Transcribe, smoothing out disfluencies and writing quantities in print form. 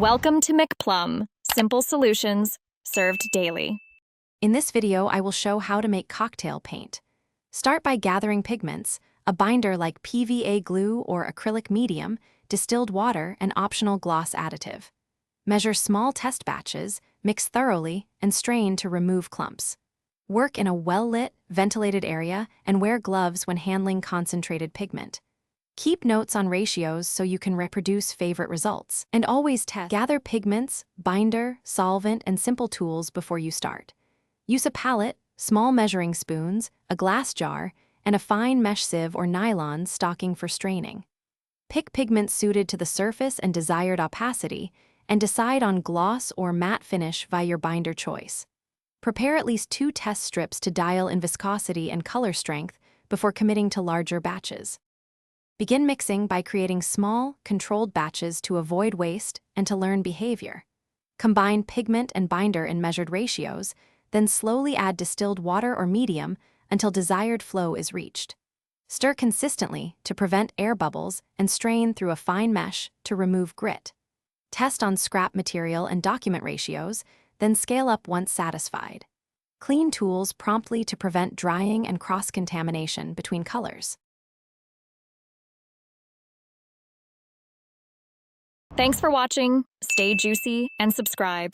Welcome to McPlum, simple solutions served daily. In this video, I will show how to make cocktail paint. Start by gathering pigments, a binder like PVA glue or acrylic medium, distilled water, and optional gloss additive. Measure small test batches, mix thoroughly, and strain to remove clumps. Work in a well-lit, ventilated area and wear gloves when handling concentrated pigment. Keep notes on ratios so you can reproduce favorite results. And always test. Gather pigments, binder, solvent, and simple tools before you start. Use a palette, small measuring spoons, a glass jar, and a fine mesh sieve or nylon stocking for straining. Pick pigments suited to the surface and desired opacity, and decide on gloss or matte finish via your binder choice. Prepare at least 2 test strips to dial in viscosity and color strength before committing to larger batches. Begin mixing by creating small, controlled batches to avoid waste and to learn behavior. Combine pigment and binder in measured ratios, then slowly add distilled water or medium until desired flow is reached. Stir consistently to prevent air bubbles and strain through a fine mesh to remove grit. Test on scrap material and document ratios, then scale up once satisfied. Clean tools promptly to prevent drying and cross-contamination between colors. Thanks for watching. Stay juicy and subscribe.